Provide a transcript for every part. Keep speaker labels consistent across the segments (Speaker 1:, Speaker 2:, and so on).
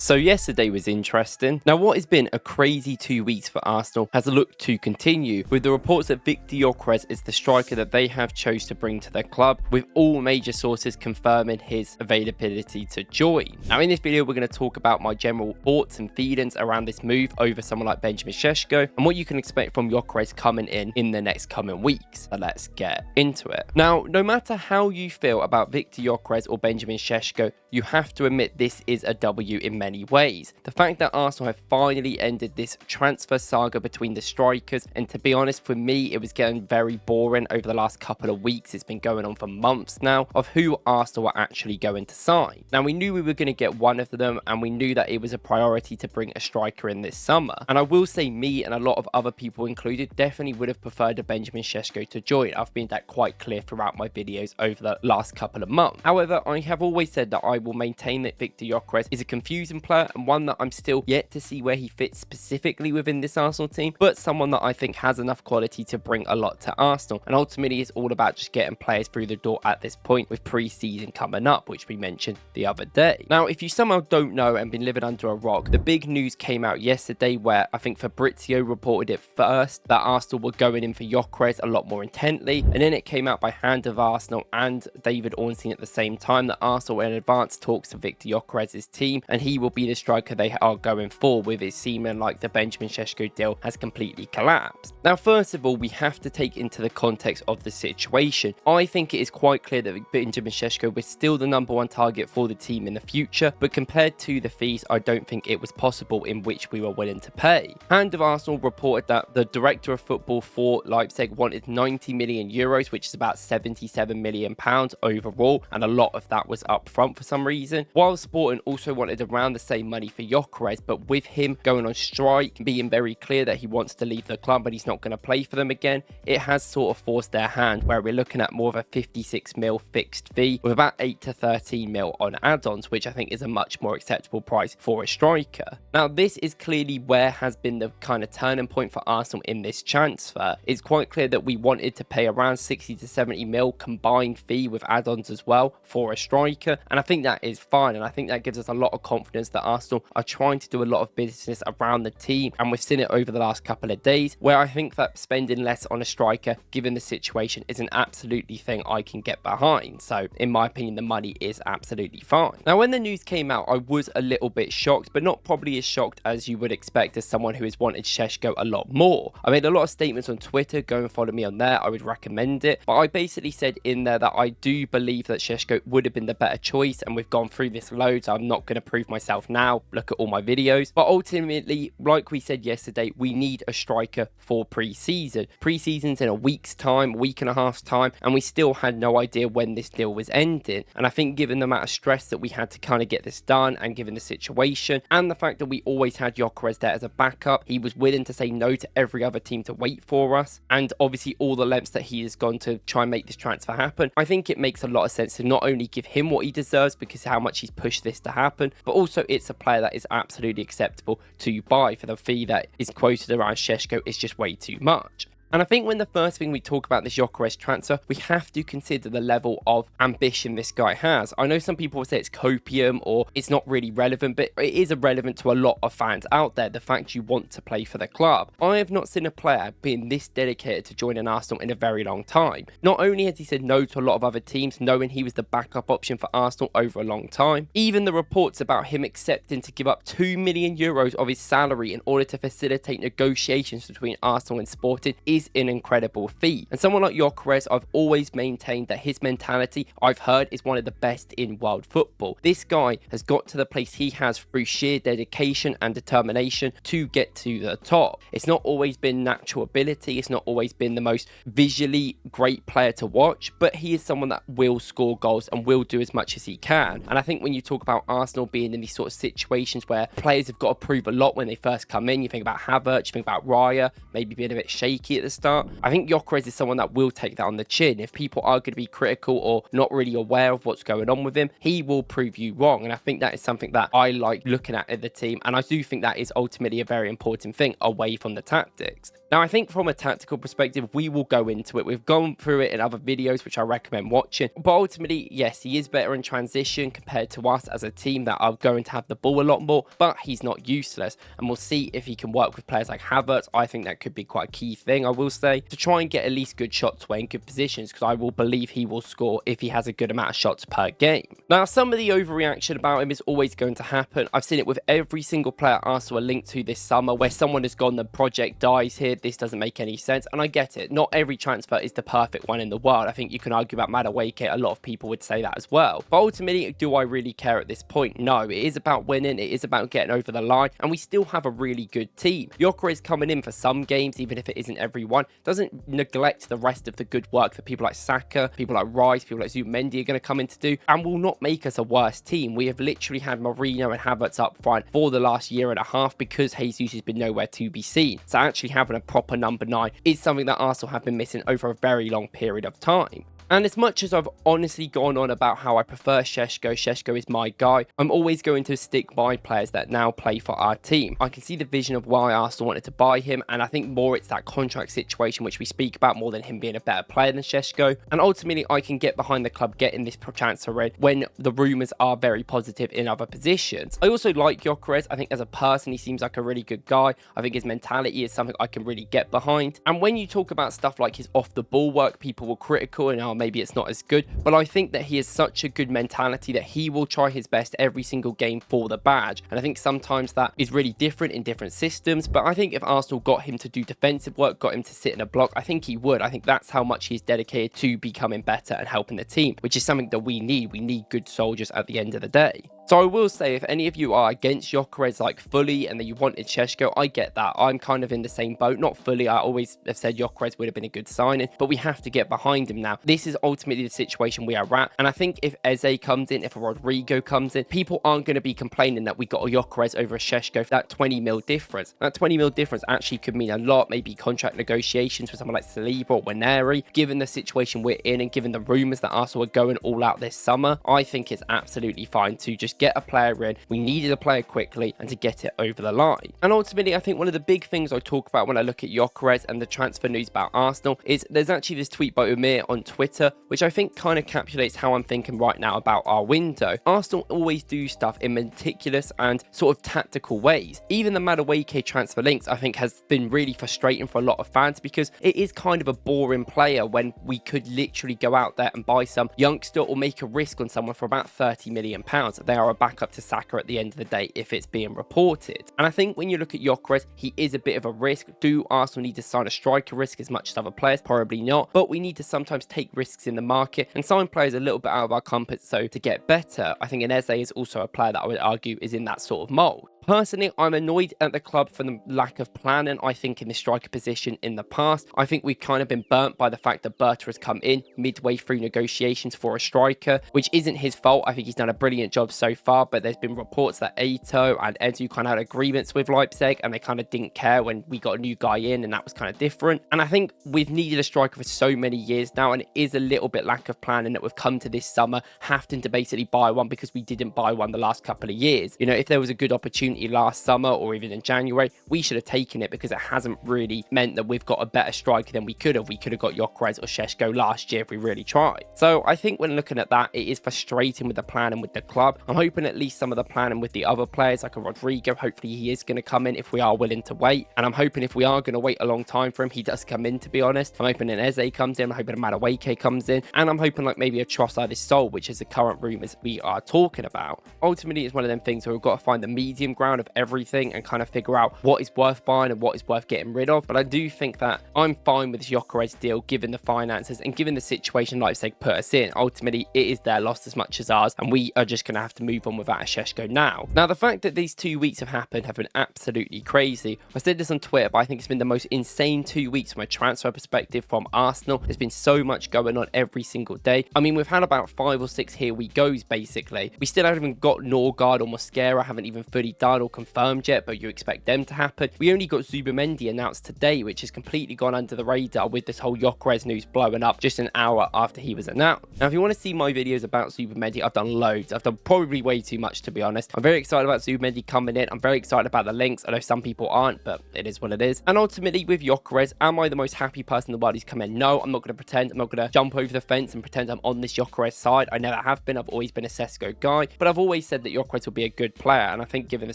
Speaker 1: So yesterday was interesting. Now what has been a crazy 2 weeks for Arsenal has looked to continue, with the reports that Viktor Gyokeres is the striker that they have chose to bring to their club, with all major sources confirming his availability to join. Now in this video we're going to talk about my general thoughts and feelings around this move over someone like Benjamin Sesko and what you can expect from Gyökeres coming in the next coming weeks. So let's get into it. Now no matter how you feel about Viktor Gyokeres or Benjamin Sesko, you have to admit this is a W in many ways. The fact that Arsenal have finally ended this transfer saga between the strikers, and to be honest, for me it was getting very boring over the last couple of weeks. It's been going on for months now of who Arsenal were actually going to sign. Now we knew we were going to get one of them, and we knew that it was a priority to bring a striker in this summer. And I will say me and a lot of other people included definitely would have preferred a Benjamin Sesko to join. I've made that quite clear throughout my videos over the last couple of months. However, I have always said that I will maintain that Viktor Gyokeres is a confusing player and one that I'm still yet to see where he fits specifically within this Arsenal team, but someone that I think has enough quality to bring a lot to Arsenal. And ultimately it's all about just getting players through the door at this point, with pre-season coming up, which we mentioned the other day. Now if you somehow don't know and been living under a rock, the big news came out yesterday where I think Fabrizio reported it first, that Arsenal were going in for Gyökeres a lot more intently, and then it came out by Hand of Arsenal and David Ornstein at the same time that Arsenal were in advanced talks to Viktor Gyökeres' team, and he will be the striker they are going for, with it seeming like the Benjamin Sesko deal has completely collapsed. Now first of all, we have to take into the context of the situation. I think it is quite clear that Benjamin Sesko was still the #1 target for the team in the future, but compared to the fees, I don't think it was possible in which we were willing to pay. Hand of Arsenal reported that the director of football for Leipzig wanted 90 million euros, which is about 77 million pounds overall, and a lot of that was up front for some reason, while Sporting also wanted around the same money for Gyökeres. But with him going on strike, being very clear that he wants to leave the club and he's not going to play for them again, it has sort of forced their hand, where we're looking at more of a 56 mil fixed fee with about 8 to 13 mil on add-ons, which I think is a much more acceptable price for a striker. Now this is clearly where has been the kind of turning point for Arsenal in this transfer. It's quite clear that we wanted to pay around 60 to 70 mil combined fee with add-ons as well for a striker, and I think that is fine, and I think that gives us a lot of confidence that Arsenal are trying to do a lot of business around the team, and we've seen it over the last couple of days, where I think that spending less on a striker given the situation is an absolutely thing I can get behind. So in my opinion the money is absolutely fine. Now when the news came out, I was a little bit shocked, but not probably as shocked as you would expect as someone who has wanted Sesko a lot more. I made a lot of statements on Twitter. Go and follow me on there, I would recommend it, but I basically said in there that I do believe that Sesko would have been the better choice, and we've gone through this loads. I'm not going to prove myself now, look at all my videos, but ultimately, like we said yesterday, we need a striker for pre-season. Pre-season's in a week's time, week and a half's time, and we still had no idea when this deal was ending. And I think given the amount of stress that we had to kind of get this done, and given the situation and the fact that we always had Gyökeres there as a backup, he was willing to say no to every other team to wait for us, and obviously all the lengths that he has gone to try and make this transfer happen. I think it makes a lot of sense to not only give him what he deserves because how much he's pushed this to happen, but also it's a player that is absolutely acceptable to buy for the fee that is quoted around Sesko is just way too much. And I think when the first thing we talk about this Gyökeres transfer, we have to consider the level of ambition this guy has. I know some people will say it's copium or it's not really relevant, but it is irrelevant to a lot of fans out there, the fact you want to play for the club. I have not seen a player being this dedicated to joining Arsenal in a very long time. Not only has he said no to a lot of other teams, knowing he was the backup option for Arsenal over a long time, even the reports about him accepting to give up 2 million euros of his salary in order to facilitate negotiations between Arsenal and Sporting is an incredible feat. And someone like Gyökeres, I've always maintained that his mentality, I've heard, is one of the best in world football. This guy has got to the place he has through sheer dedication and determination to get to the top. It's not always been natural ability, it's not always been the most visually great player to watch, but he is someone that will score goals and will do as much as he can. And I think when you talk about Arsenal being in these sort of situations where players have got to prove a lot when they first come in, you think about Havertz, you think about Raya, maybe being a bit shaky at the the start, I think Gyökeres is someone that will take that on the chin. If people are going to be critical or not really aware of what's going on with him, he will prove you wrong. And I think that is something that I like looking at the team. And I do think that is ultimately a very important thing away from the tactics. Now, I think from a tactical perspective, we will go into it. We've gone through it in other videos, which I recommend watching. But ultimately, yes, he is better in transition compared to us as a team that are going to have the ball a lot more, but he's not useless. And we'll see if he can work with players like Havertz. I think that could be quite a key thing, I will say, to try and get at least good shots away in good positions, because I will believe he will score if he has a good amount of shots per game. Now, some of the overreaction about him is always going to happen. I've seen it with every single player Arsenal are linked to this summer, where someone has gone, the project dies here, this doesn't make any sense. And I get it, not every transfer is the perfect one in the world. I think you can argue about Madueke, a lot of people would say that as well. But ultimately, do I really care at this point? No, it is about winning, it is about getting over the line, and we still have a really good team. Gyökeres coming in for some games, even if it isn't every one, doesn't neglect the rest of the good work that people like Saka, people like Rice, people like Zubimendi are going to come in to do, and will not make us a worse team. We have literally had Mourinho and Havertz up front for the last year and a half because Jesus has been nowhere to be seen. So actually having a proper number 9 is something that Arsenal have been missing over a very long period of time. And as much as I've honestly gone on about how I prefer Sesko is my guy, I'm always going to stick by players that now play for our team. I can see the vision of why Arsenal wanted to buy him, and I think more it's that contract situation which we speak about more than him being a better player than Sesko. And ultimately, I can get behind the club getting this transfer in when the rumours are very positive in other positions. I also like Gyökeres. I think as a person, he seems like a really good guy. I think his mentality is something I can really get behind. And when you talk about stuff like his off-the-ball work, people were critical and maybe it's not as good, but I think that he has such a good mentality that he will try his best every single game for the badge. And I think sometimes that is really different in different systems, but I think if Arsenal got him to do defensive work, got him to sit in a block, I think he would. I think that's how much he's dedicated to becoming better and helping the team, which is something that we need. We need good soldiers at the end of the day. So I will say, if any of you are against Gyökeres like fully and that you wanted Sesko, I get that. I'm kind of in the same boat. Not fully. I always have said Gyökeres would have been a good signing, but we have to get behind him now. This is ultimately the situation we are at. And I think if Eze comes in, if a Rodrigo comes in, people aren't going to be complaining that we got a Gyökeres over a Sesko for that 20 mil difference. That 20 mil difference actually could mean a lot. Maybe contract negotiations for someone like Saliba or Waneri. Given the situation we're in and given the rumours that Arsenal are going all out this summer, I think it's absolutely fine to just get a player in. We needed a player quickly and to get it over the line. And ultimately, I think one of the big things I talk about when I look at Gyökeres and the transfer news about Arsenal is there's actually this tweet by Umir on Twitter, which I think kind of encapsulates how I'm thinking right now about our window. Arsenal always do stuff in meticulous and sort of tactical ways. Even the Madueke transfer links, I think, has been really frustrating for a lot of fans because it is kind of a boring player when we could literally go out there and buy some youngster or make a risk on someone for about £30 million. They are a backup to Saka at the end of the day if it's being reported. And I think when you look at Gyökeres, he is a bit of a risk. Do Arsenal need to sign a striker risk as much as other players? Probably not. But we need to sometimes take risks in the market and sign players a little bit out of our comfort zone to get better. I think Eze is also a player that I would argue is in that sort of mould. Personally, I'm annoyed at the club for the lack of planning, I think, in the striker position in the past. I think we've kind of been burnt by the fact that Berta has come in midway through negotiations for a striker, which isn't his fault. I think he's done a brilliant job so far, but there's been reports that Aito and Edu kind of had agreements with Leipzig, and they kind of didn't care when we got a new guy in, and that was kind of different. And I think we've needed a striker for so many years now, and it is a little bit lack of planning that we've come to this summer having to basically buy one because we didn't buy one the last couple of years. You know, if there was a good opportunity last summer or even in January, we should have taken it because it hasn't really meant that we've got a better striker than we could have. We could have got Gyökeres or Sesko last year if we really tried. So I think when looking at that, it is frustrating with the planning with the club. I'm hoping at least some of the planning with the other players like a Rodrigo, hopefully he is going to come in if we are willing to wait. And I'm hoping if we are going to wait a long time for him, he does come in, to be honest. I'm hoping an Eze comes in, I'm hoping a Madueke comes in, and I'm hoping like maybe a Trossard is sold, which is the current rumours we are talking about. Ultimately, it's one of them things where we've got to find the medium ground of everything and kind of figure out what is worth buying and what is worth getting rid of. But I do think that I'm fine with this Gyökeres deal given the finances and given the situation Leipzig put us in. Ultimately, it is their loss as much as ours, and we are just going to have to move on without a Sesko now. Now, the fact that these 2 weeks have happened have been absolutely crazy. I said this on Twitter, but I think it's been the most insane 2 weeks from a transfer perspective from Arsenal. There's been so much going on every single day. I mean, we've had about 5 or 6 here we goes, basically. We still haven't even got Norgard or Mosquera, haven't even fully done done or confirmed yet, but you expect them to happen. We only got Zubimendi announced today, which has completely gone under the radar with this whole Gyökeres news blowing up just an hour after he was announced. Now, if you want to see my videos about Zubimendi, I've done loads. I've done probably way too much, to be honest. I'm very excited about Zubimendi coming in. I'm very excited about the links. I know some people aren't, but it is what it is. And ultimately, with Gyökeres, am I the most happy person in the world he's come in? No, I'm not going to pretend. I'm not going to jump over the fence and pretend I'm on this Gyökeres side. I never have been. I've always been a Sesko guy, but I've always said that Gyökeres will be a good player. And I think given the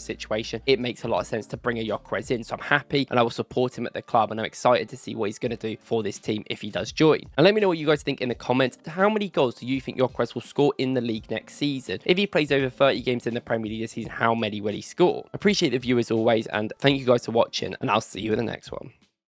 Speaker 1: situation, it makes a lot of sense to bring a Gyökeres in. So I'm happy and I will support him at the club. And I'm excited to see what he's going to do for this team if he does join. And let me know what you guys think in the comments. How many goals do you think Gyökeres will score in the league next season? If he plays over 30 games in the Premier League this season, how many will he score? Appreciate the view as always, and thank you guys for watching, and I'll see you in the next one.